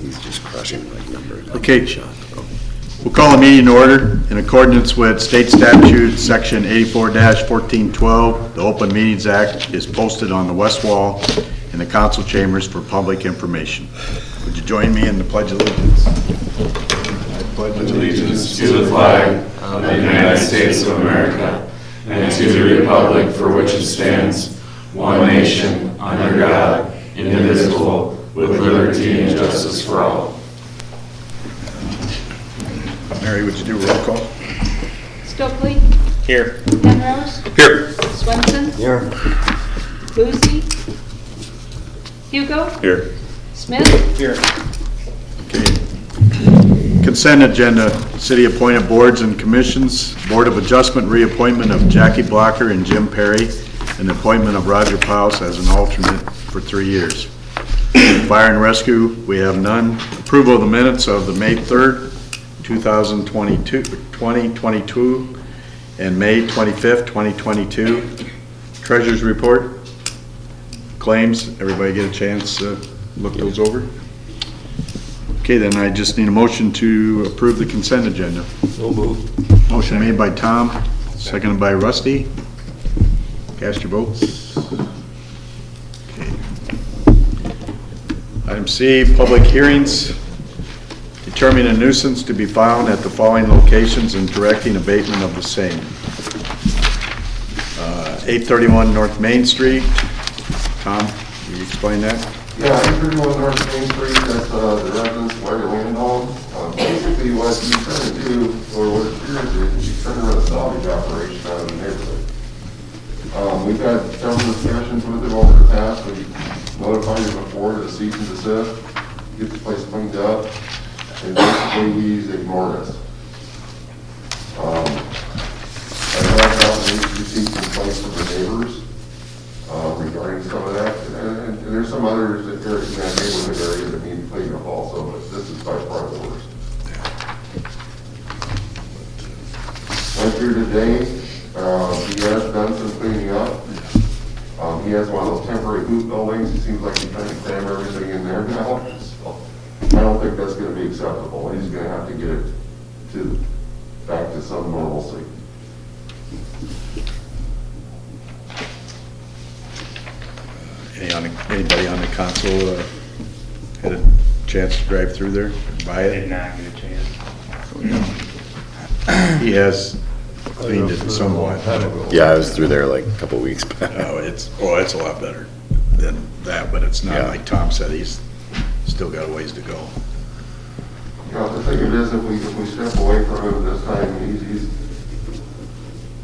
He's just crushing like number. Okay. We'll call a meeting to order. In accordance with State Statute, Section 84-1412, the Open Meetings Act is posted on the west wall in the council chambers for public information. Would you join me in the Pledge of Allegiance? I pledge allegiance to the flag of the United States of America and to the republic for which it stands, one nation, under God, indivisible, with liberty and justice for all. Mary, would you do roll call? Stokely? Here. Penrose? Here. Swenson? Here. Boozy? Hugo? Here. Smith? Here. Okay. Consent agenda, city appointed boards and commissions, Board of Adjustment reappointment of Jackie Blocker and Jim Perry, and the appointment of Roger Paus as an alternate for 3 years. Fire and rescue, we have none. Approval of the minutes of the May 3rd, 2022, and May 25th, 2022. Treasurer's report, claims, everybody get a chance to look those over? Okay, then I just need a motion to approve the consent agenda. So moved. Motion made by Tom, seconded by Rusty. Cast your votes. Okay. Item C, public hearings. Determining a nuisance to be found at the following locations and directing abatement of the same. 831 North Main Street. Tom, will you explain that? Yeah, 831 North Main Street, that's the residence where the land home. Basically what he's trying to do, or what it appears is, he's trying to run a salvage operation out of the neighborhood. We've had several discussions with him over the past. We notified him before to cease and desist, get the place cleaned up, and basically he's ignored us. I have received complaints from the neighbors regarding some of that, and there's some others that are in that neighborhood area that need cleaning up also, but this is by far the worst. Went through today, he has done some cleaning up. He has one of those temporary boot buildings. It seems like he's trying to cram everything in there now. So I don't think that's going to be acceptable. He's going to have to get it back to some normalcy. Anybody on the council had a chance to drive through there and buy I did it? not get a chance. He has cleaned it somewhat. Yeah, I was through there like a couple weeks back. Oh, it's a lot better than that, but it's not Yeah. like Tom said, he's still got a ways to go. You know, the thing is, if we step away from him this time,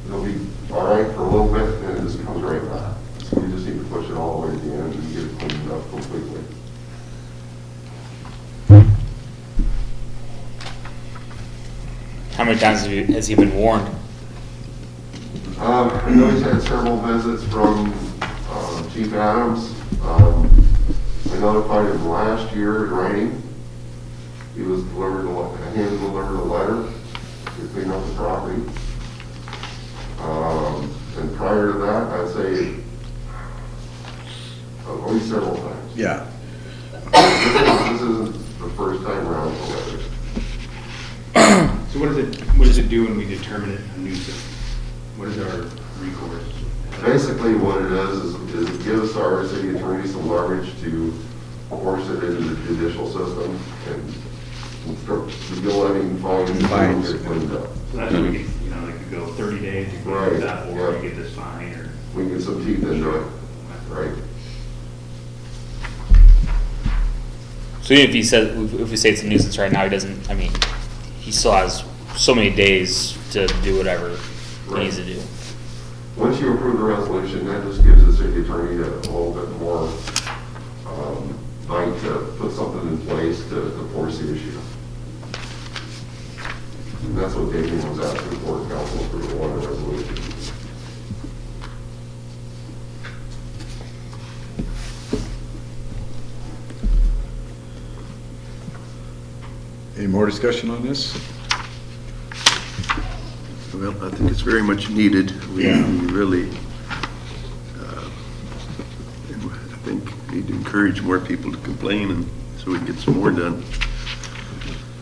he'll be all right for a little bit, and then it just comes right back. So we just need to push it all the way to the end and get it cleaned up completely. How many times has he been warned? I know he's had several visits from Chief Adams. I notified him last year in writing. He was delivered a letter to clean up the property. And prior to that, I'd say at least several times. Yeah. This isn't the first time around for letters. So what does it do when we determine it a nuisance? What is our recourse? Basically what it is it gives our city attorney some leverage to force it into the judicial system and begin levying fines and get it cleaned up. So that's what we could, like could go 30 days to clean Right, it up, or yeah. we get this fine, or. We can get some teeth into it, right? So even if if we say it's a nuisance right now, he doesn't, I mean, he still has so many days to do whatever he needs to do. Once you approve the resolution, that just gives the city attorney a little bit more bite to put something in place to force the issue. And that's what Damien was asking for, council approval on the resolution. Any more discussion on this? Well, I think it's very much needed. We really, I think, need to encourage more people to complain and so we can get some more done.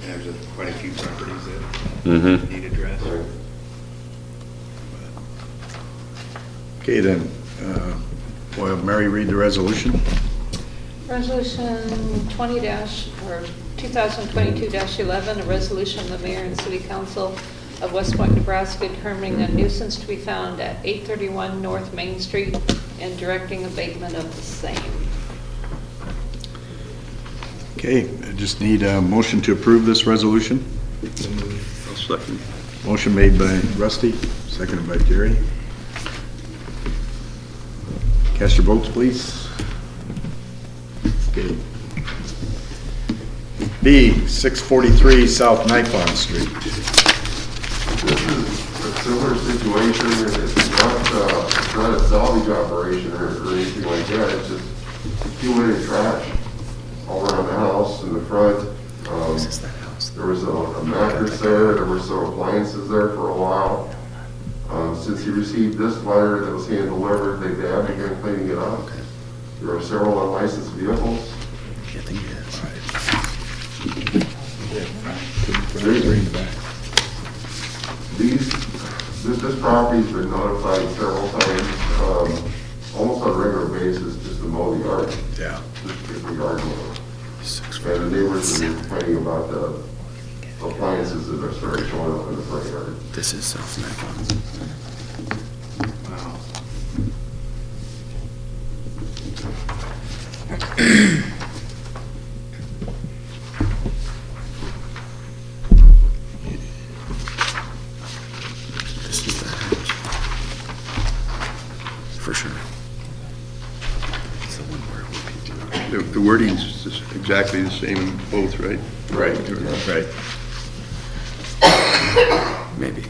And there's quite a few properties that Mm-hmm. need addressed. Okay, then, we'll have Mary read the resolution. Resolution 20 or 2022-11, a resolution of the mayor and city council of West Point, Nebraska, determining a nuisance to be found at 831 North Main Street and directing abatement of the same. Okay, I just need a motion to approve this resolution. I'll second. Motion made by Rusty, seconded by Jerry. Cast your votes, please. Okay. B, 643 South Nippon Street. This is a similar situation, it's not a salvage operation or anything like that, it's just accumulated trash all around the house in the front. There was a mattress there were some appliances there for a while. Since he received this letter that was hand delivered, they have begun cleaning it up. There are several unlicensed vehicles. This property's been notified several times, almost on a regular basis, just to mow the yard. Yeah. Just get the yard mowed. And the neighbors are complaining about the appliances that are starting showing up in the front yard. This is South Nippon. Wow. This is that house. For sure. It's the one where we The wording's just exactly the same in both, right? Right, right. maybe.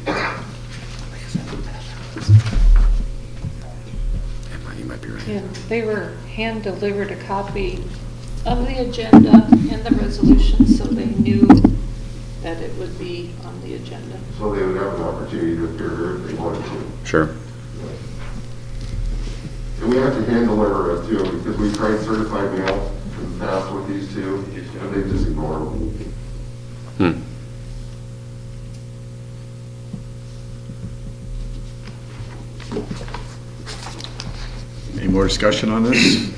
You might be right. And they were hand-delivered a copy of the agenda and the resolution, so they knew that it would be on the agenda. So they would have an opportunity to appear here if they wanted to. Sure. And we have to hand deliver it too, because we tried certified mail in the past with these two, and they just ignore them. Hmm. Any more discussion on this?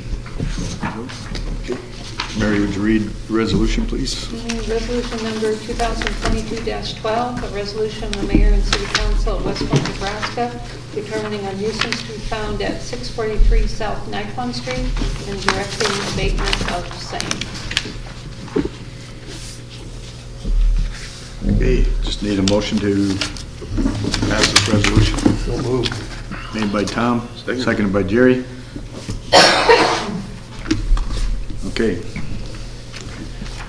Mary, would you read the resolution, please? Resolution number 2022-12, a resolution of the mayor and city council of West Point, Nebraska, determining a nuisance to be found at 643 South Nippon Street and directing abatement of same. Okay, just need a motion to pass this resolution. Made by Tom, seconded by Jerry. Okay.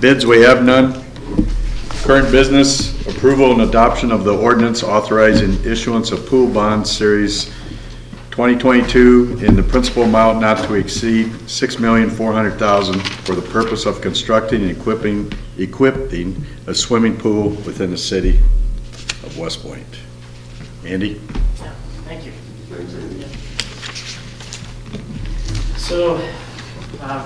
Bids, we have none. Current business, approval and adoption of the ordinance authorizing issuance of pool bonds series 2022 in the principal amount not to exceed $6,400,000 for the purpose of constructing and equipping a swimming pool within the city of West Point. Andy? Thank you. Thanks, Andy. So,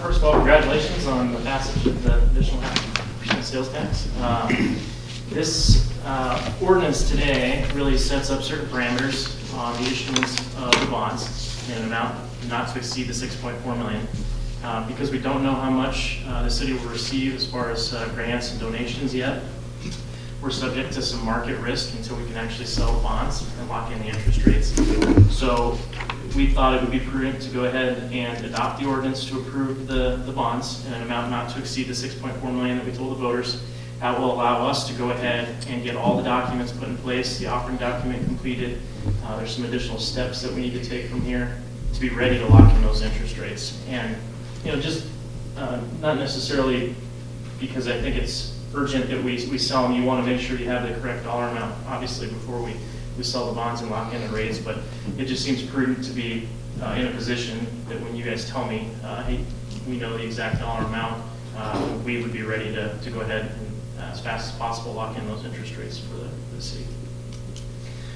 first of all, congratulations on the passage of the additional 0.5% sales tax. This ordinance today really sets up certain parameters on the issuance of the bonds in an amount not to exceed the $6.4 million. Because we don't know how much the city will receive as far as grants and donations yet, we're subject to some market risk until we can actually sell the bonds and lock in the interest rates. So we thought it would be prudent to go ahead and adopt the ordinance to approve the bonds in an amount not to exceed the $6.4 million that we told the voters. That will allow us to go ahead and get all the documents put in place, the offering document completed. There's some additional steps that we need to take from here to be ready to lock in those interest rates. And, you know, just not necessarily because I think it's urgent that we sell them. You want to make sure you have the correct dollar amount, obviously, before we sell the bonds and lock in the rates. But it just seems prudent to be in a position that when you guys tell me, hey, we know the exact dollar amount, we would be ready to go ahead and as fast as possible lock in those interest rates for the city.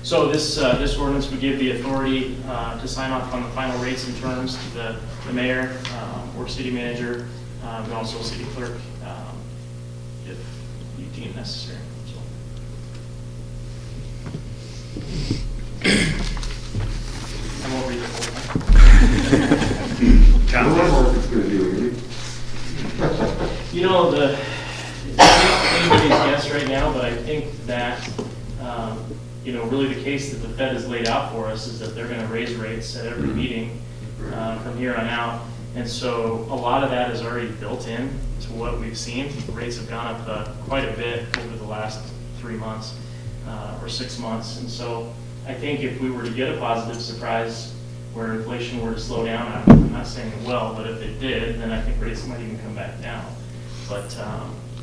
So this ordinance would give the authority to sign off on the final rates and terms to the mayor or city manager and also city clerk, if you deem necessary. So. I won't read the whole thing. I don't know what it's gonna do, You know, anybody's guess right now, but I think that, really the case that the Fed has laid out for us is that they're gonna raise rates at every meeting from here on out. And so a lot of that is already built in to what we've seen. The rates have gone up quite a bit over the last 3 months or 6 months. And so I think if we were to get a positive surprise where inflation were to slow down, I'm not saying it will, but if it did, then I think rates might even come back down. But,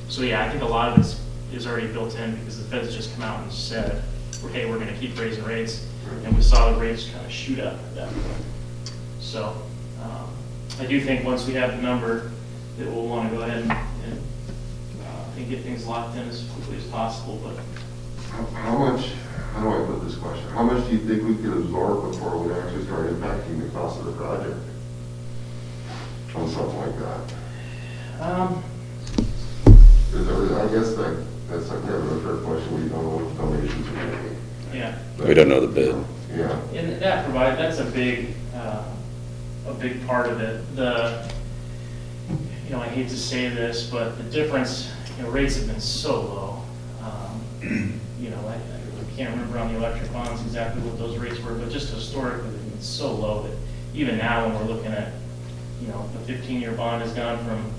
so yeah, I think a lot of it is already built in because the Fed's just come out and said, hey, we're gonna keep raising rates, and we saw the rates kind of shoot up at that point. So, I do think once we have the number, that we'll wanna go ahead and get things locked in as quickly as possible, but. How much, how do I put this question? How much do you think we could absorb before we actually start impacting the cost of the project? On something like that? I guess that's like kind of a fair question, we don't know what the donations are gonna be. Yeah. We don't know the bid. Yeah. And that's a big part of it. I hate to say this, but the difference, rates have been so low. I can't remember on the electric bonds exactly what those rates were, but just historically, they've been so low that even now when we're looking at, a 15-year bond has gone from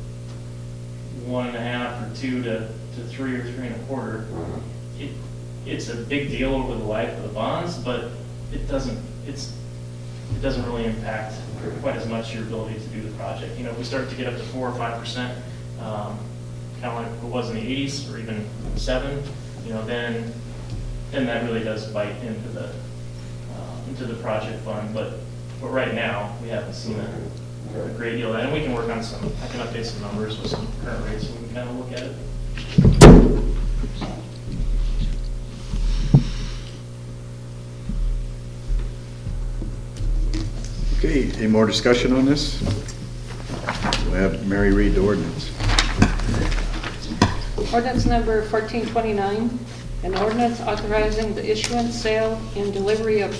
1.5 or 2 to 3 or 3.25. It's a big deal over the life of the bonds, but it doesn't really impact quite as much your ability to do the project. If we start to get up to 4 or 5%, kind of like it was in the 80s or even 7, then that really does bite into the project fund. But right now we haven't seen a great deal of that, and we can work on I can update some numbers with some current rates so we can kind of look at it. Okay, any more discussion on this? We'll have Mary read the ordinance. Ordinance number 1429, an ordinance authorizing the issuance, sale, and delivery of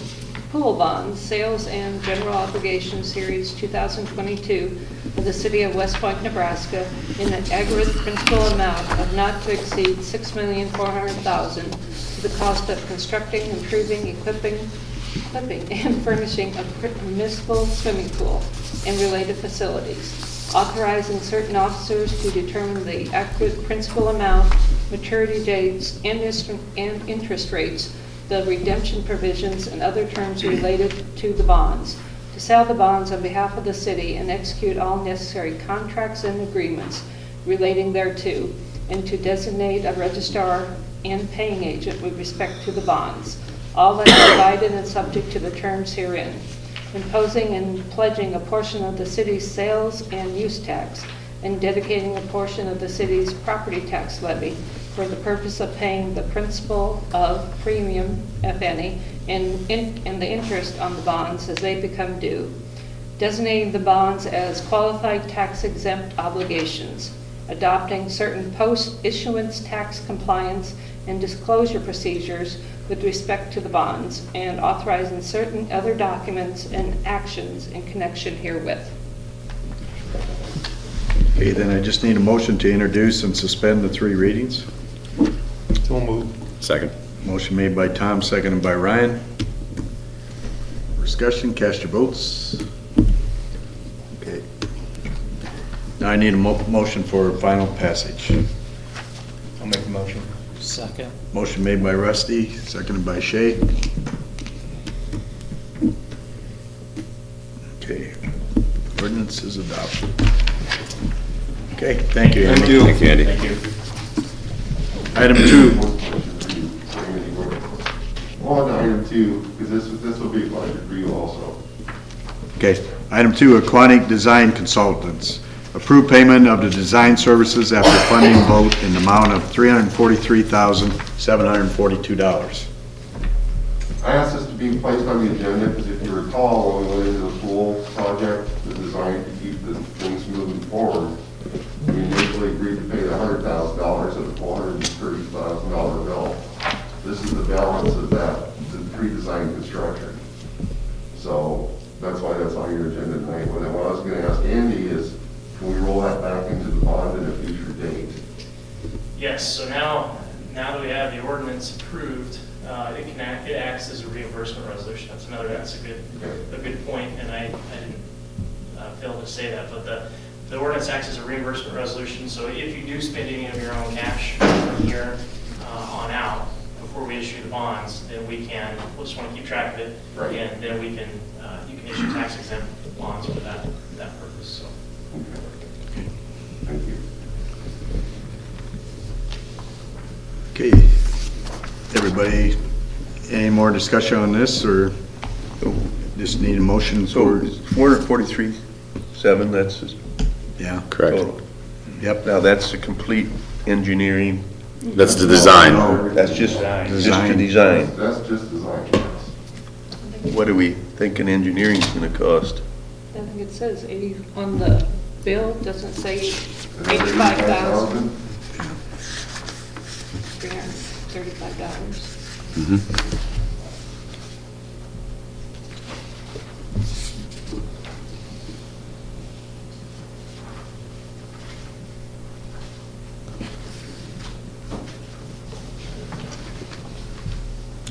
pool bonds, sales, and general obligation series 2022 of the city of West Point, Nebraska, in an aggregate principal amount of not to exceed $6,400,000 to the cost of constructing, improving, equipping, and furnishing a municipal swimming pool and related facilities, authorizing certain officers to determine the accurate principal amount, maturity dates, and interest rates, the redemption provisions, and other terms related to the bonds, to sell the bonds on behalf of the city and execute all necessary contracts and agreements relating thereto, and to designate a registrar and paying agent with respect to the bonds, all that are provided and subject to the terms herein, imposing and pledging a portion of the city's sales and use tax, and dedicating a portion of the city's property tax levy for the purpose of paying the principal of premium, if any, and the interest on the bonds as they become due, designating the bonds as qualified tax-exempt obligations, adopting certain post-issuance tax compliance and disclosure procedures with respect to the bonds, and authorizing certain other documents and actions in connection herewith. Okay, then I just need a motion to introduce and suspend the 3 readings. So moved. Second. Motion made by Tom, seconded by Ryan. Discussion, cast your votes. Okay. Now I need a motion for final passage. I'll make the motion. Second. Motion made by Rusty, seconded by Shay. Okay, ordinance is adopted. Okay, thank you, Andy. Thank you, Andy. Thank you. Item 2. On to item 2, because this will be a budget for you also. Okay, item 2, Aquatic Design Consultants. Approve payment of the design services after funding vote in the amount of $343,742. I asked this to be placed on the agenda because if you recall, when we went into the pool project, the design to keep the things moving forward, agreed to pay the $100,000 of the $430,000 bill. This is the balance of that, the pre-designed construction. So that's why that's on your agenda tonight. What I was gonna ask Andy is, can we roll that back into the bond at a future date? Yes, so now that we have the ordinance approved, it acts as a reimbursement resolution. That's a good point, and I didn't fail to say that, but the ordinance acts as a reimbursement resolution, so if you do spend any of your own cash from here on out, before we issue the bonds, then we'll just want to keep track of it, Right. and then you can issue tax exempt bonds for that purpose, so. Okay. Thank you. Okay, everybody, any more discussion on this, or just need a motion So for? 443.7, that's just Yeah, Correct. total. yep. Now, that's the complete engineering, That's the design. that's just the Design. design. That's just design, yes. What do we think an engineering's gonna cost? I think it says 80, on the bill, doesn't say 85,000. $335.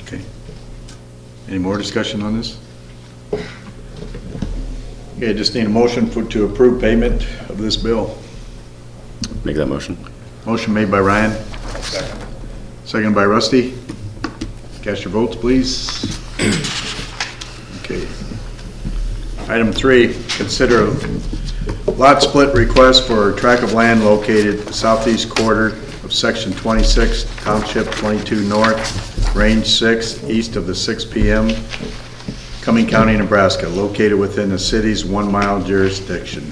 Okay. Any more discussion on this? Okay, just need a motion to approve payment of this bill. Make that motion. Motion made by Ryan. Second by Rusty. Cast your votes, please. Okay. Item 3, consider a lot split request for a tract of land located southeast quarter of section 26, township 22 north, range 6, east of the 6 p.m., Cumming County, Nebraska, located within the city's 1 mile jurisdiction.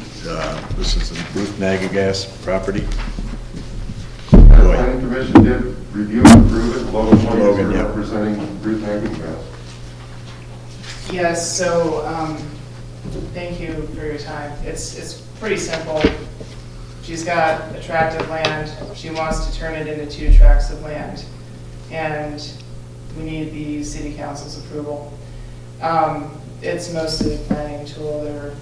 This is the Ruth Nagagas property. The Go ahead. planning commission did review and approve it. Logan White Logan, is yeah. representing Ruth Hagenkamp. Yes, so, thank you for your time. It's pretty simple. She's got a tract of land, she wants to turn it into 2 tracts of land, and we need the city council's approval. It's mostly a planning tool. There are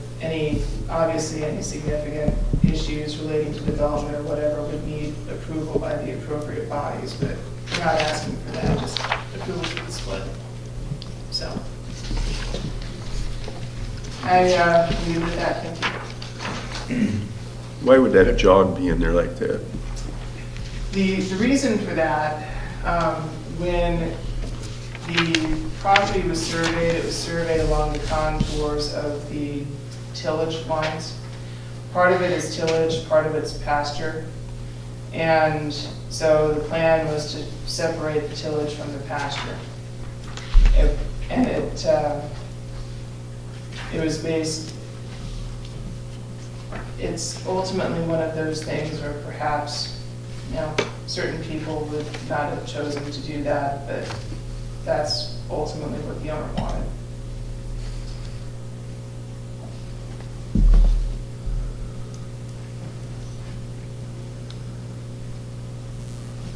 obviously any significant issues relating to development or whatever would need approval by the appropriate bodies, but we're not asking for that, just approval for the split. So. I leave it at that, thank you. Why would that jog be in there like that? The reason for that, when the property was surveyed, it was surveyed along the contours of the tillage lines. Part of it is tillage, part of it's pasture. And so the plan was to separate the tillage from the pasture. And it was based, it's ultimately one of those things where perhaps, certain people would not have chosen to do that, but that's ultimately what the owner wanted.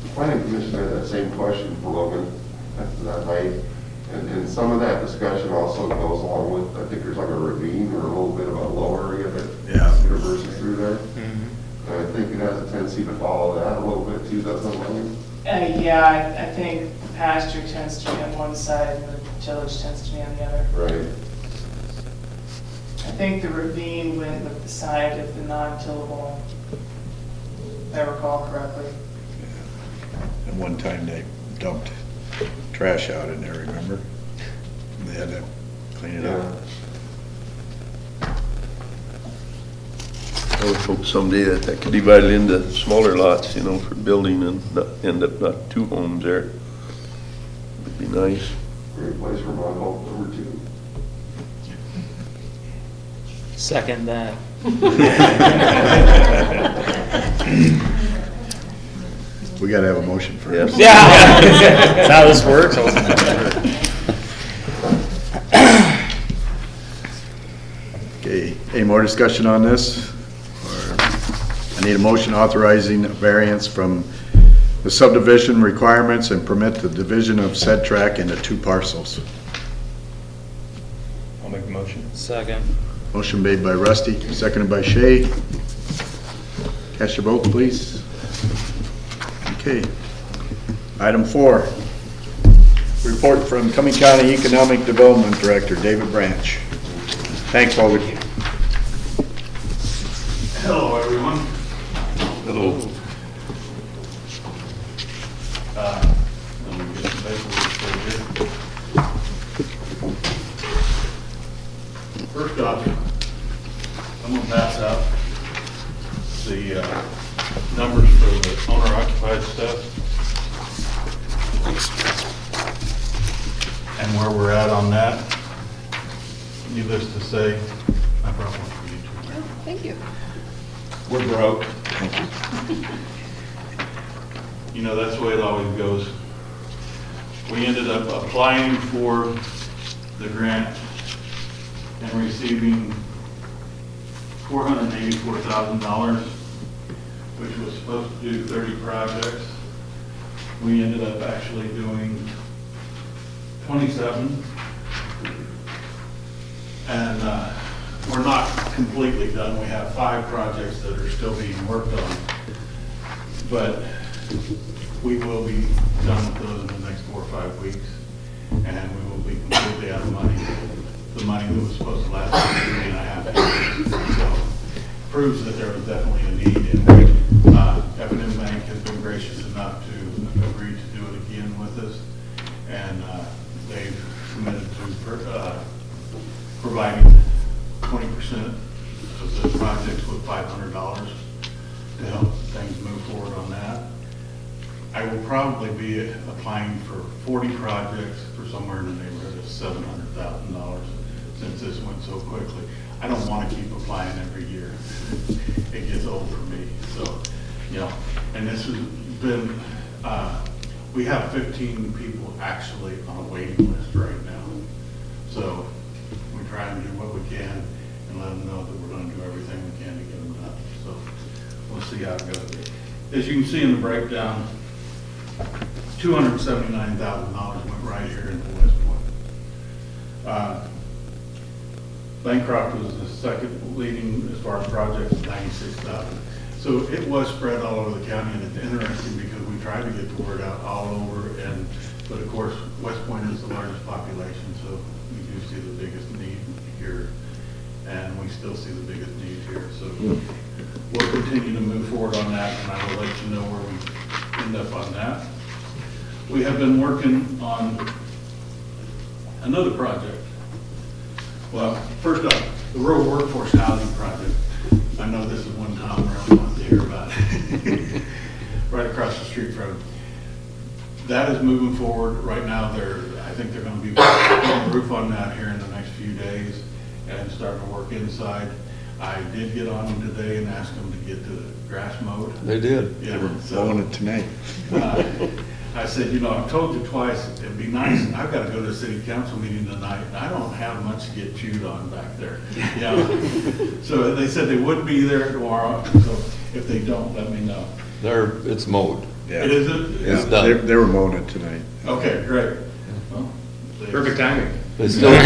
The planning commission had that same question for Logan that night. And some of that discussion also goes along with, I think there's like a ravine or a little bit of a low area that traverses through there. And I think it has a tendency to follow that a little bit too, doesn't it, Logan? Yeah, I think the pasture tends to be on one side and the tillage tends to be on the other. Right. I think the ravine went with the side of the non-tillable, if I recall correctly. At one time, they dumped trash out in there, remember? They had to clean it up. I would hope someday that could divide it into smaller lots, for building and not end up not 2 homes there. Would be nice. Great place for my home, number 2. Second that. We gotta have a motion first. Yes. Yeah, that's how this works. I wasn't sure. Okay, any more discussion on this? Or I need a motion authorizing a variance from the subdivision requirements and permit the division of said tract into 2 parcels. I'll make the motion. Second. Motion made by Rusty, seconded by Shay. Cast your vote, please. Okay. Item 4, report from Cumming County Economic Development Director, David Branch. Thanks, Walter. Hello, everyone. Hello. Let me get the paperwork straight here. First off, I'm gonna pass out the numbers for the owner-occupied stuff and where we're at on that. Needless to say, I brought one for you too. Thank you. We're broke. You know, that's the way it always goes. We ended up applying for the grant and receiving $484,000, which was supposed to do 30 projects. We ended up actually doing 27. And we're not completely done. We have 5 projects that are still being worked on. But we will be done with those in the next 4 or 5 weeks. And we will be completely out of money. The money that was supposed to last 3.5 years. So proves that there was definitely a need. And F&M Bank has been gracious enough to agree to do it again with us. And they've committed to providing 20% of the projects with $500 to help things move forward on that. I will probably be applying for 40 projects for somewhere in the neighborhood of $700,000 since this went so quickly. I don't want to keep applying every year. It gets old for me. So, you know, and this has been, we have 15 people actually on a waiting list right now. So we try and do what we can and let them know that we're going to do everything we can to get them done. So we'll see how it goes. As you can see in the breakdown, $279,000 went right here into West Point. Bancroft was the second leading as far as projects, 96,000. So it was spread all over the county, and it's interesting because we tried to get the word out all over, but of course West Point is the largest population, so we do see the biggest need here, and we still see the biggest need here. So we'll continue to move forward on that, and I will let you know where we end up on that. We have been working on another project. Well, first off, the rural workforce housing project. I know this is one Tom really wants to hear about. Right across the street from him. That is moving forward. Right now, I think they're going to be putting the roof on that here in the next few days and starting to work inside. I did get on them today and ask them to get the grass mowed. They did. They Yeah, were blowing it tonight. I said, you know, I've told you twice, it'd be nice, I've got to go to a city council meeting tonight, and I don't have much to get chewed on back there. Yeah. So they said they would be there tomorrow, so if they don't, let me know. It's mowed. Yeah. It is? It's done. They were mowing it tonight. Okay, great. Well, Perfect timing. They still don't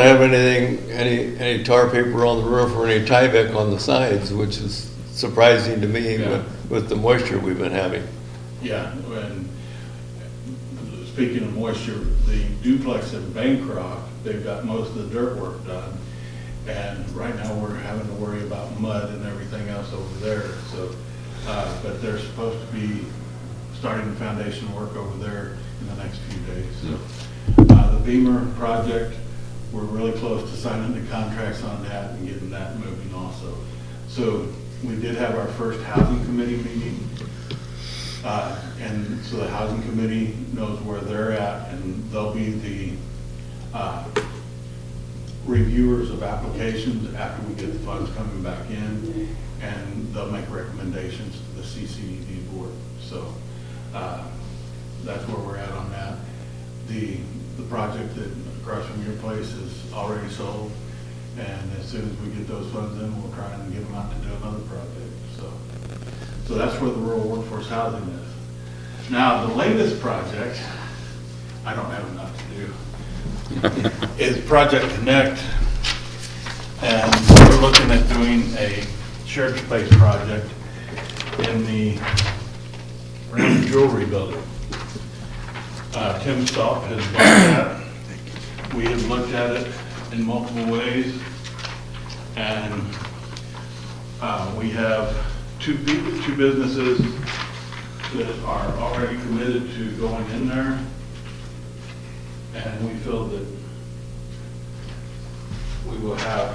have any tar paper on the roof or any Tyvek on the sides, which is surprising to me Yeah. with the moisture we've been having. Yeah, and speaking of moisture, the duplex in Bancroft, they've got most of the dirt work done. And right now, we're having to worry about mud and everything else over there, so, but they're supposed to be starting the foundation work over there in the next few days, so. The Beamer project, we're really close to signing the contracts on that and getting that moving also. So we did have our first housing committee meeting, and so the housing committee knows where they're at, and they'll be the reviewers of applications after we get the funds coming back in, and they'll make recommendations to the CCED board. So that's where we're at on that. The project that across from your place is already sold, And as soon as we get those funds in, we'll try and get them out to do another project, so that's where the rural workforce housing is. Now, the latest project, I don't have enough to do, is Project Connect. And we're looking at doing a shared space project in the Ram Jewelry Building. Tim Stalk has bought that. We have looked at it in multiple ways, and we have two businesses that are already committed to going in there, and we feel that we will have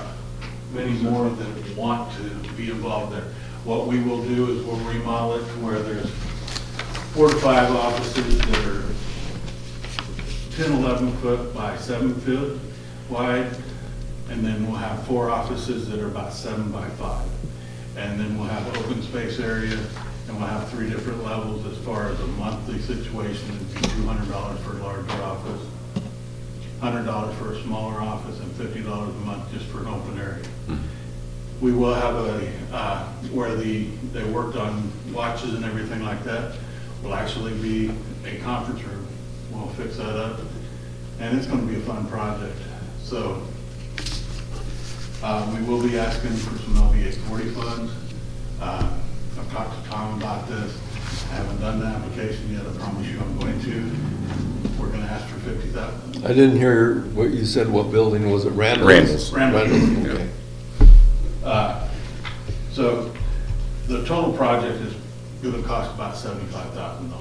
many more that want to be involved there. What we will do is we'll remodel it to where there's 4 to 5 offices that are 10, 11 foot by 7 foot wide, and then we'll have 4 offices that are about 7 by 5. And then we'll have open space area, and we'll have 3 different levels as far as a monthly situation. It'd be $200 for a larger office, $100 for a smaller office, and $50 a month just for an open area. We will have where they worked on watches and everything like that, will actually be a conference room. We'll fix that up, and it's going to be a fun project. So we will be asking for some LBA 40 funds. I've talked to Tom about this. I haven't done the application yet. I promise you I'm going to. We're going to ask for $50,000. I didn't hear what you said, what building was it, Randall's? Randall's. Okay. So the total project is going to cost about $75,000.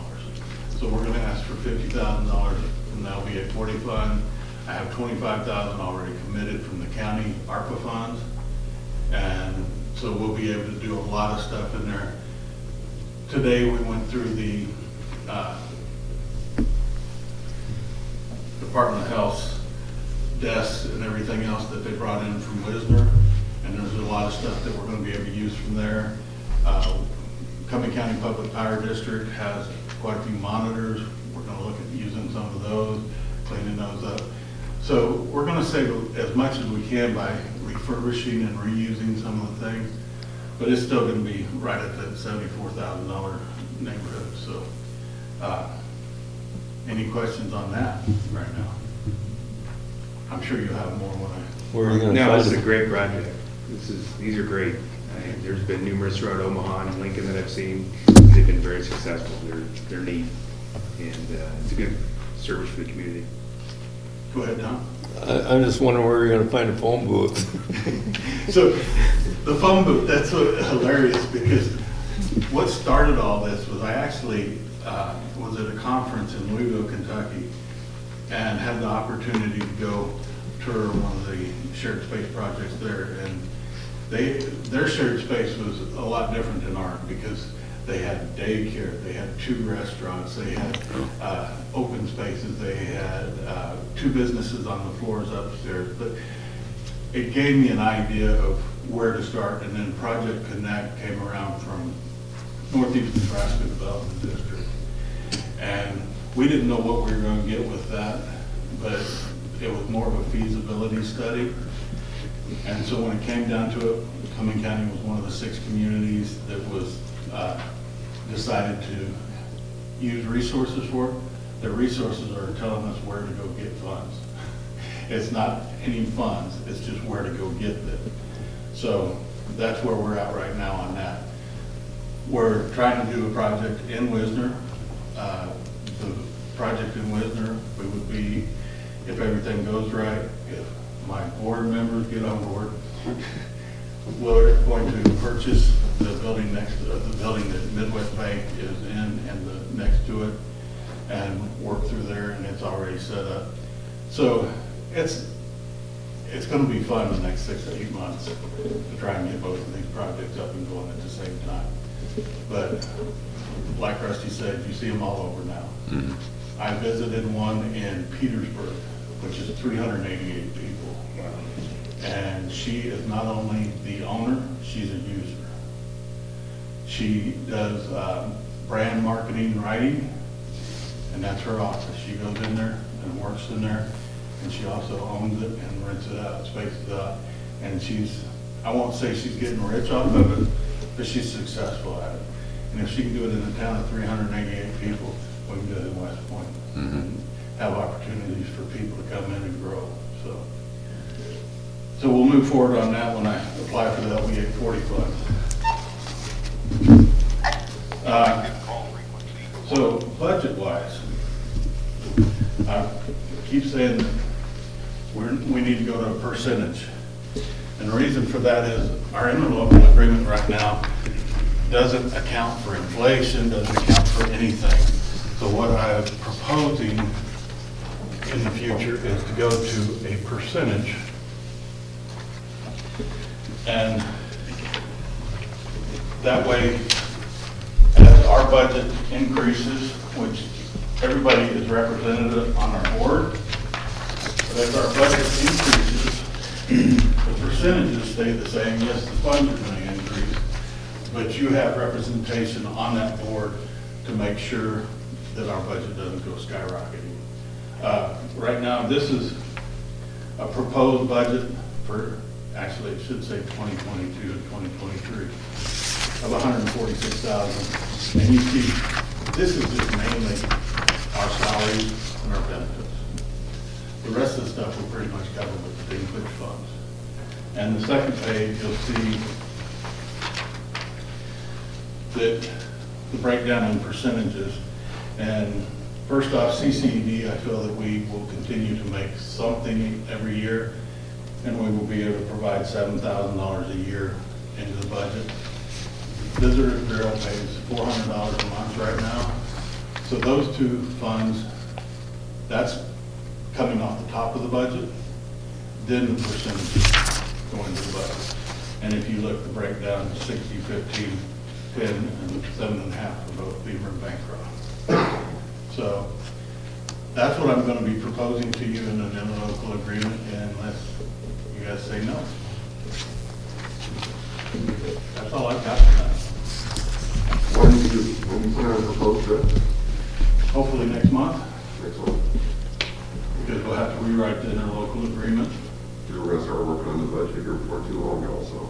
So we're going to ask for $50,000 from the LBA 40 fund. I have $25,000 already committed from the county ARPA funds. And so we'll be able to do a lot of stuff in there. Today we went through the Department of Health's desks and everything else that they brought in from Wisner. And there's a lot of stuff that we're going to be able to use from there. Cumming County Public Power District has quite a few monitors. We're going to look at using some of those, cleaning those up. So we're going to save as much as we can by refurbishing and reusing some of the things, but it's still going to be right at that $74,000 neighborhood. So any questions on that right now? I'm sure you'll have more when I... Where are you gonna No, find this is a it? great project. These are great. There's been numerous throughout Omaha and Lincoln that I've seen. They've been very successful. They're neat, and it's a good service for the community. Go ahead, Tom. I'm just wondering where you're gonna find a phone booth. So the phone booth, that's hilarious, because what started all this was I actually was at a conference in Louisville, Kentucky, and had the opportunity to go tour one of the shared space projects there. And their shared space was a lot different than ours, because they had daycare, they had 2 restaurants, they had open spaces, they had 2 businesses on the floors upstairs. But it gave me an idea of where to start. And then Project Connect came around from Northeast Nebraska Development District. And we didn't know what we were going to get with that, but it was more of a feasibility study. And so when it came down to it, Cumming County was one of the 6 communities that was decided to use resources for. The resources are telling us where to go get funds. It's not any funds, it's just where to go get them. So that's where we're at right now on that. We're trying to do a project in Wisner. The project in Wisner, we would be, if everything goes right, if my board members get on board, we're going to purchase the building the building that Midwest Bank is in and the next to it, and work through there, and it's already set up. So it's going to be fun the next 6 to 8 months to try and get both of these projects up and going at the same time. But like Rusty said, you see them all over now. Mhm. I visited one in Petersburg, which is 388 people. And she is not only the owner, she's a user. She does brand marketing and writing, and that's her office. She goes in there and works in there, and she also owns it and rents it out, spaces it out. And I won't say she's getting rich off of it, but she's successful at it. And if she can do it in a town of 388 people, we can do it in West Point. And have opportunities for people to come in and grow, So we'll move forward on that when I apply for the LB 840 fund. So budget-wise, I keep saying that we need to go to a percentage. And the reason for that is our interlocal agreement right now doesn't account for inflation, doesn't account for anything. So what I'm proposing in the future is to go to a percentage. And that way, as our budget increases, which everybody is represented on our board, but as our budget increases, the percentages stay the same. Yes, the funds are going to increase, but you have representation on that board to make sure that our budget doesn't go skyrocketing. Right now, this is a proposed budget for, actually it should say 2022 to 2023, of $146,000. And you see, this is just mainly our salaries and our benefits. The rest of the stuff we're pretty much covered with the big push funds. And the second page, you'll see that the breakdown in percentages. And first off, CCED, I feel that we will continue to make something every year, and we will be able to provide $7,000 a year into the budget. Visitor Bureau pays $400 a month right now. So those two funds, that's coming off the top of the budget, then the percentages go into the budget. And if you look, the breakdown, 60, 15, 10, and 7.5 for both Beaver and Bancroft. So that's what I'm going to be proposing to you in an interlocal agreement, unless you guys say no. That's all I've got for now. When do you plan to propose that? Hopefully next month, Next one? because we'll have to rewrite the interlocal agreement. We're going to start working on the budget here before too long also.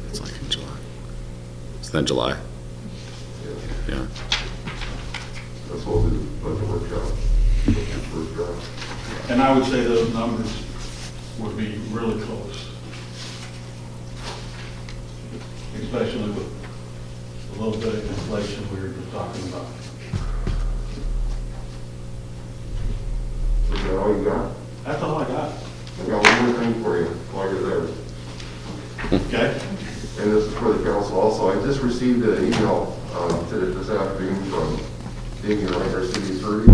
It's like in July. It's then July. Yeah. That's what we'll do, budget workshop. First draft. And I would say those numbers would be really close. Especially with a little bit of inflation we were just talking about. Is that all you got? That's all I got. I got one more thing for you while you're there. Okay? And this is for the council also. I just received an email this afternoon from Damien Wright, our city attorney.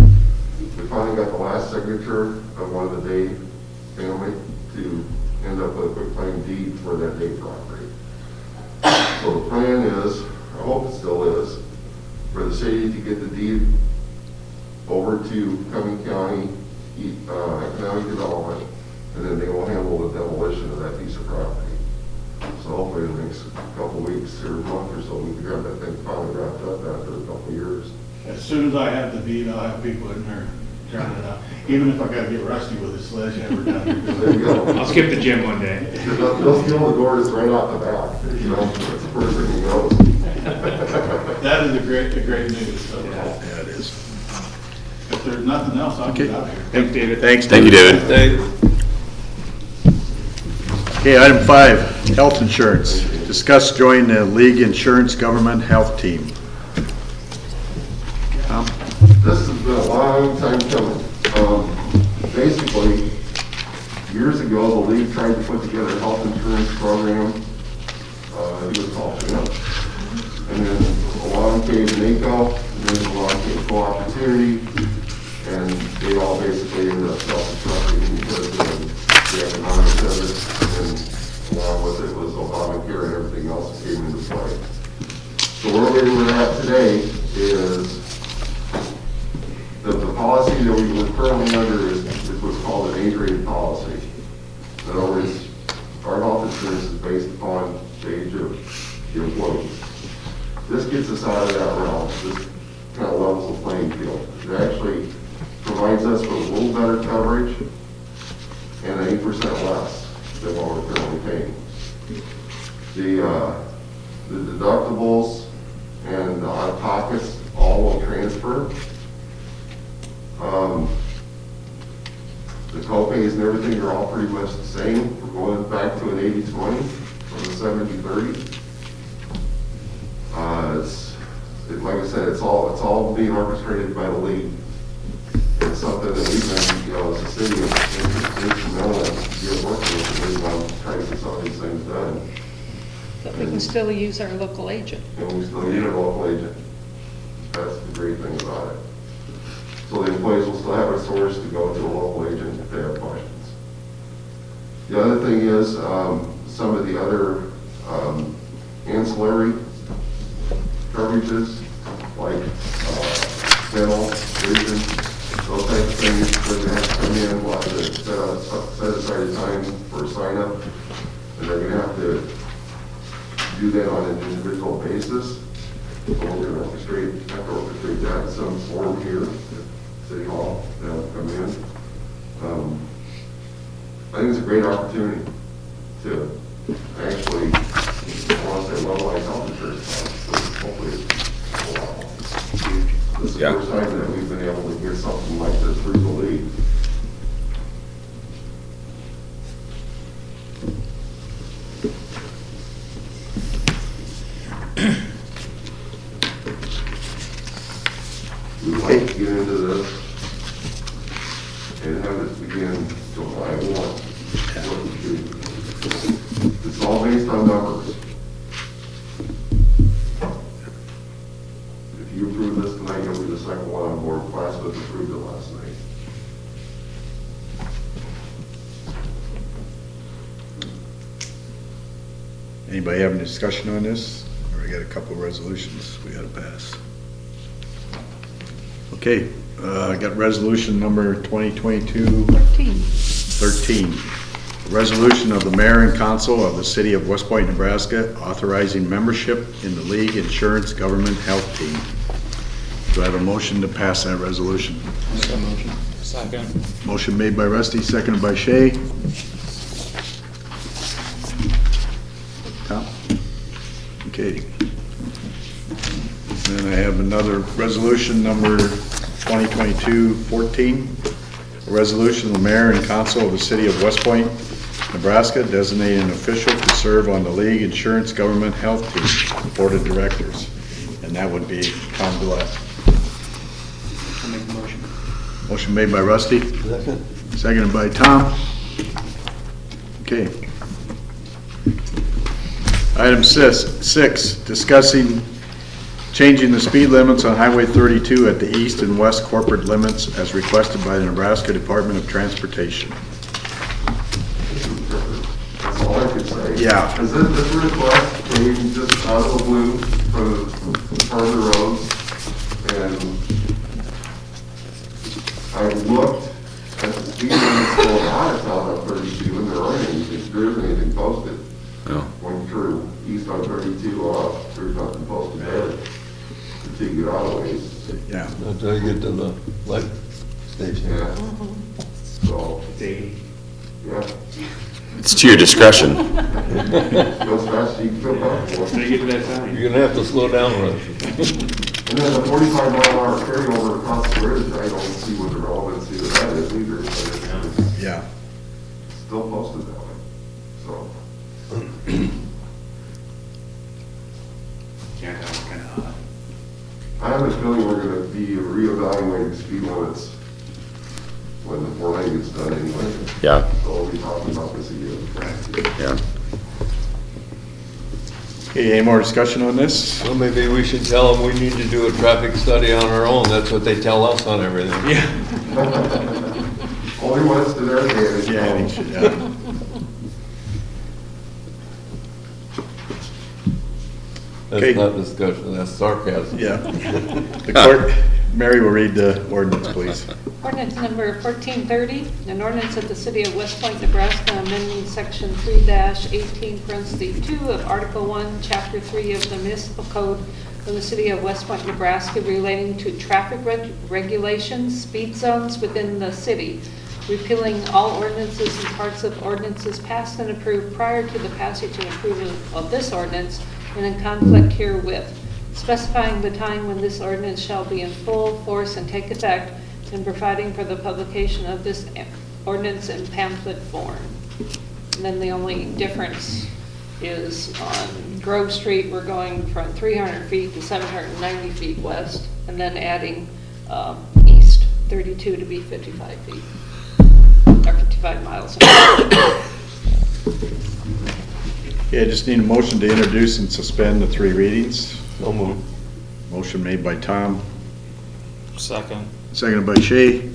We finally got the last signature of one of the Day family to end up with a quick claim deed for that Day property. So the plan is, I hope it still is, for the city to get the deed over to Cumming County Economic Development, and then they will handle the demolition of that piece of property. So hopefully in the next couple of weeks or month or so, we can have that thing finally wrapped up after a couple of years. As soon as I have the deed, I'll have people in there turning it out. Even if I gotta get rusty with a sledgehammer down there. There you go. I'll skip the gym one day. They'll steal the doors right off the back, you know, that's the first thing you know. That is a great news, so. Yeah, it is. If there's nothing else, I'll get out of here. Thanks, David. Thanks. Thank you, David. Okay, item 5, health insurance. Discuss joining the League Insurance Government Health Team. Tom? This has been a long time coming. Basically, years ago, the league tried to put together a health insurance program. It was called FINP. And then along came NACO, and then along came Co-Opportunity, and they all basically ended up self-destructing because of the economics of it, and along with it was Obamacare and everything else that came into play. So where we're at today is the policy that we were currently under is what's called an age-rated policy. In other words, our health insurance is based upon the age of the employee. This gets us out of that realm. This kind of levels the playing field. It actually provides us with a little better coverage and 8% less. than what we're currently paying. The deductibles and the out-of-pockets all will transfer. The co-pays and everything are all pretty much the same. We're going back to an 80-20 from the 70-30. Like I said, it's all being orchestrated by the league. It's something that we've been, you know, as a city, instrumental in working with the league on trying to get some of these things done. But we can still use our local agent. And we still need a local agent. That's the great thing about it. So the employees will still have a source to go to a local agent if they have questions. The other thing is, some of the other ancillary coverages, like dental, vision, those types of things, they're going to have to come in, we'll have to set aside a time for a sign-up, and they're going to have to do that on an individual basis. So we're going to orchestrate that in some form here at City Hall, they'll come in. I think it's a great opportunity to actually, I want to say, levelize health insurance costs, but hopefully it's a lot. This is the first time that we've been able to get something like this through the league. We would like to get into this and have it begin July 1. It's all based on numbers. If you approve this tonight, you'll be the second one on board. Classmate approved it last night. Anybody have any discussion on this? Or we got a couple of resolutions we gotta pass. Okay, I got resolution number 2022-13. Resolution of the mayor and council of the city of West Point, Nebraska, authorizing membership in the league insurance government health team. Do I have a motion to pass that resolution? Second. Motion made by Rusty, seconded by Shay. Tom? Okay. Then I have another resolution number 2022-14. A resolution of the mayor and council of the city of West Point, Nebraska, designating an official to serve on the league insurance government health team board of directors. And that would be Tom Gillette. I'll make the motion. Motion made by Rusty. Seconded by Tom. Okay. Item 6, discussing changing the speed limits on Highway 32 at the east and west corporate limits as requested by the Nebraska Department of Transportation. That's all I could say. Yeah. Is this request came just out of the blue from part of the roads, and I looked at the speed limits going out of town on 32, and there aren't anything posted. No. Going through east on 32 off, there's nothing posted there until you get out of the ways. Yeah. Until you get to the light station. Yeah. So, It's 80. yeah, It's to your discretion. go as fast as you can feel comfortable. When you get to that sign. You're gonna have to slow down, Russ. And then the 45-mile-an-hour carryover across the bridge, I don't see what the relevancy of that is either, but it's Yeah. still posted that way, so. Yeah, that was kind of odd. I have a feeling we're gonna be reevaluating speed limits when the 490 gets done anyway. Yeah, So we'll be talking about this again. yeah. Okay, any more discussion on this? Well, maybe we should tell them we need to do a traffic study on our own. That's what they tell us on everything. Yeah. Only when it's to their advantage. Yeah, they should, yeah. Okay. That's not discussion, that's sarcasm. Yeah. The clerk, Mary will read the ordinance, please. Ordinance number 1430, an ordinance of the city of West Point, Nebraska, amending section 3-18(2) of Article 1, Chapter 3 of the Municipal Code of the city of West Point, Nebraska, relating to traffic regulations, speed zones within the city, repealing all ordinances and parts of ordinances passed and approved prior to the passage and approval of this ordinance and in conflict herewith, specifying the time when this ordinance shall be in full force and take effect, and providing for the publication of this ordinance in pamphlet form. And then the only difference is on Grove Street, we're going from 300 feet to 790 feet west, and then adding east 32 to be 55 feet, or 55 miles an hour. Okay, I just need a motion to introduce and suspend the 3 readings. No move. Motion made by Tom, Second. seconded by Shay.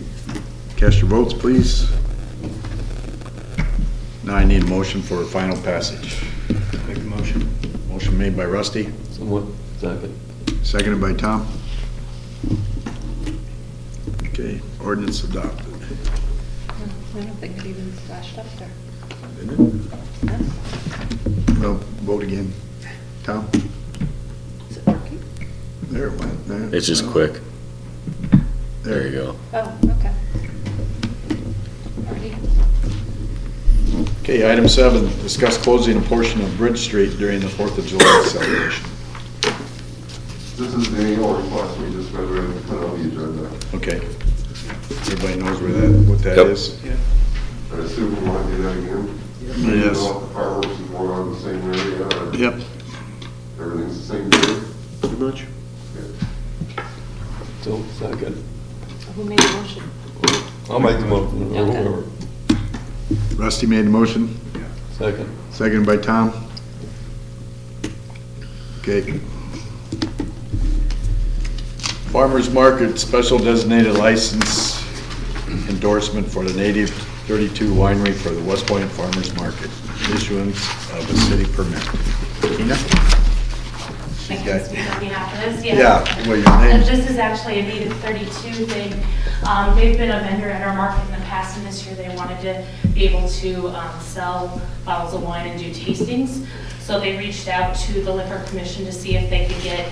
Cast your votes, please. Now I need a motion for final passage. Make the motion. Motion made by Rusty, Somewhat, second. seconded by Tom. Okay, ordinance adopted. I don't think it even flashed up there. Didn't No? it? Well, vote again. Tom? Is it working? There it went. There. It's just quick. There you go. Oh, okay. Alrighty. Okay, item 7, discuss closing a portion of Bridge Street during the 4th of July celebration. This is the annual request, we just read it, put it on the agenda. Okay. Everybody knows what that Yep. is? I assume we want to do that again? Yes. You know, the fireworks is going on in the same area, or Yep. everything's the same day? Pretty much. So, second. Who made the motion? I'll make the motion, or Okay. whoever. Rusty made the motion, Second. seconded by Tom. Okay. Farmers Market Special Designated License endorsement for the Native 32 Winery for the West Point Farmers Market. Issuance of a city permit. Tina? I can speak on behalf of this, Yeah, yes. well, your name? This is actually a Native 32 thing. They've been a vendor at our market in the past, and this year they wanted to be able to sell bottles of wine and do tastings. So they reached out to the Liquor Commission to see if they could get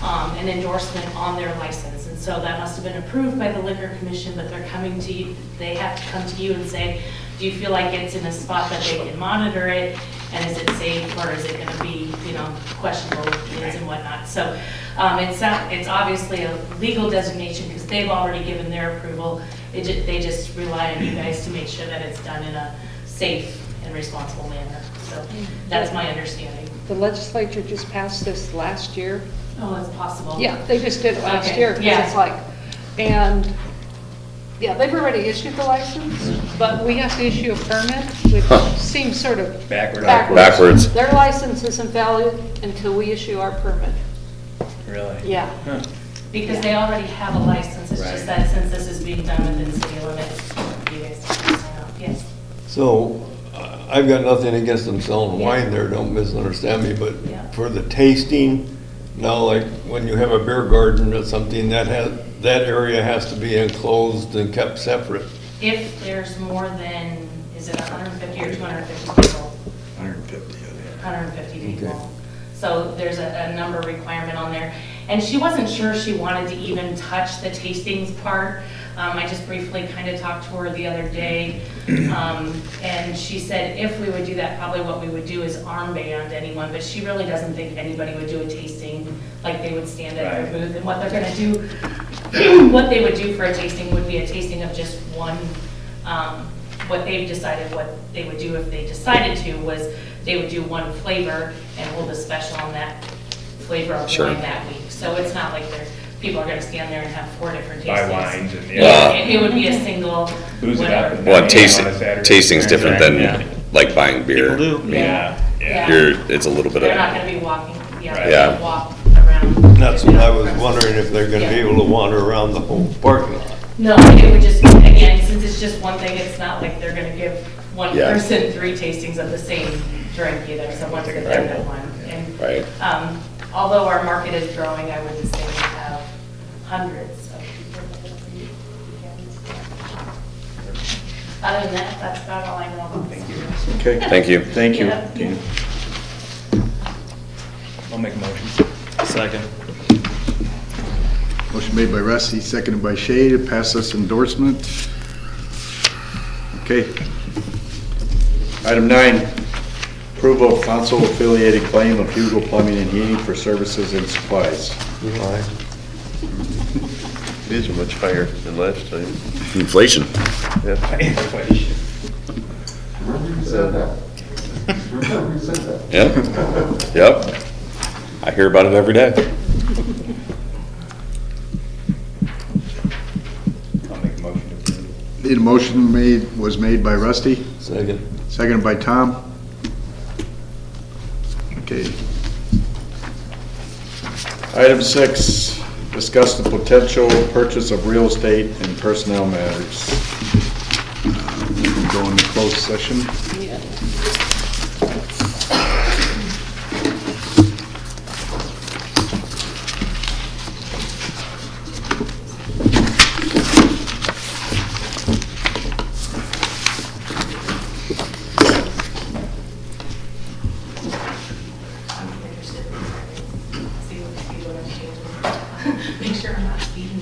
an endorsement on their license. And so that must have been approved by the Liquor Commission, but they're coming to you, they have to come to you and say, do you feel like it's in a spot that they can monitor it? And is it safe, or is it gonna be, questionable with kids and whatnot? So it's obviously a legal designation because they've already given their approval. They just rely on you guys to make sure that it's done in a safe and responsible manner. So that's my understanding. The legislature just passed this last year. Oh, it's possible. Yeah, they just did it last Okay, year, because yeah. it's like, and, yeah, they've already issued the license, but we have to issue a permit, which seems sort of Backwards. Their license isn't valid until we issue our permit. Really? Yeah. Because they already have a license, it's just that since this is being done within city limits, you guys have to sign off, yes. So, I've got nothing against them selling wine there, don't misunderstand me, but Yeah. for the tasting, now like when you have a beer garden or something, that area has to be enclosed and kept separate. If there's more than, is it 150 or 250 people? 150. 150 people. Okay. So there's a number requirement on there. And she wasn't sure she wanted to even touch the tastings part. I just briefly kind of talked to her the other day. And she said if we would do that, probably what we would do is armband anyone. But she really doesn't think anybody would do a tasting, like they would stand at their booth. And what they're going to do, what they would do for a tasting would be a tasting of just one. What they've decided what they would do if they decided to was they would do one flavor and hold a special on that flavor of Sure. wine that week. So it's not like people are gonna stand there and have 4 different Buy tastings. wines and, Yeah, it would be a single, Booze it up. whatever. and Well, then tasting, on a Saturday. tasting's different than Yeah. like buying beer. People do. Yeah, Yeah. You're, it's a little bit They're not of, gonna be walking, Right. they're Yeah. gonna walk around. That's what I was wondering, if they're gonna be able to wander around the whole parking lot. No, it would just, again, since it's just one thing, it's not like they're gonna give one Yeah. person 3 tastings of the same drink either, so once they're done with one. And right? although our market is growing, I wouldn't say we have hundreds of people that are using weekends. Other than that, that's about all I know about. Thank you. Okay. Thank you. Thank you, Yeah. Tina. I'll make a motion. Second. Motion made by Rusty, seconded by Shay to pass this endorsement. Okay. Item 9, approval of council affiliated claim of Hugo Plumbing and Heating for services and supplies. It is much higher than last time. Inflation. Yeah. Remember you said that? Remember you said that? Yep. Yep. I hear about it every day. I'll make a motion to approve. Need a motion was made by Rusty, Second. seconded by Tom. Okay. Item 6, discuss the potential purchase of real estate and personnel matters. We'll go into closed session. Yeah. Make sure I'm not speeding,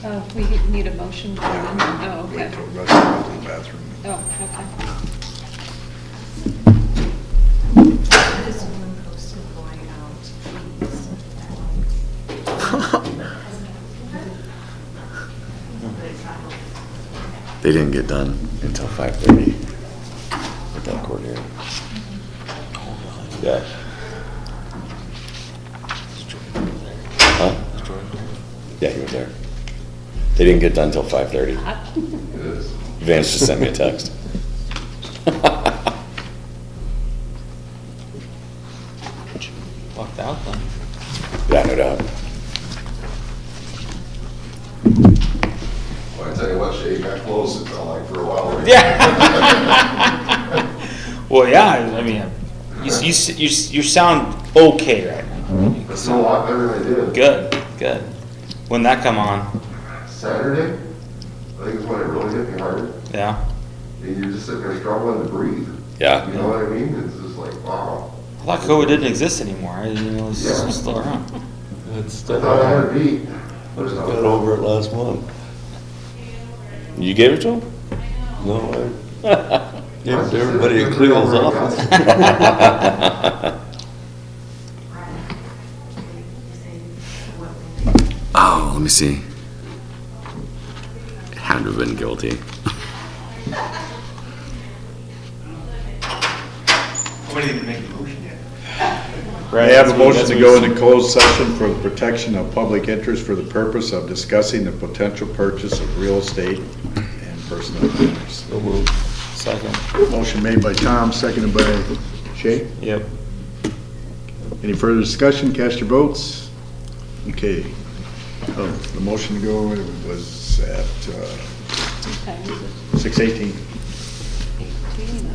but, We need a motion for them. Oh, okay. Wait till Rusty goes to the bathroom. Oh, okay. this one posted going out, please. They didn't get done until 5:30. With that coordinator. Yeah. Huh? Yeah, he was there. They didn't get done until 5:30. Vance just sent me a text. Walked out then. Yeah, no doubt. Well, I tell you what, Shay, got close, it felt like for a while. Right? Yeah. Well, yeah, I mean, you sound okay right now. It's a lot better than I did. Good, good. When that come on? Saturday, I think is when it really hit me hard. Yeah. And you're just sitting there struggling to breathe. Yeah. You know what I mean? It's just like, wow. I thought COVID didn't exist anymore. I didn't know it was Yeah. still around. It's I thought I had it beat. I just got over it last month. You gave it to him? No, I gave it to everybody at Cleo's office. Oh, let me see. It had to have been guilty. We didn't even make the motion yet. I have a motion to go into closed session for the protection of public interest for the purpose of discussing the potential purchase of real estate and personnel matters. Second. Motion made by Tom, seconded by Shay. Yep. Any further discussion? Cast your votes. Okay. Oh, the motion to go was at Okay. 6:18. 18,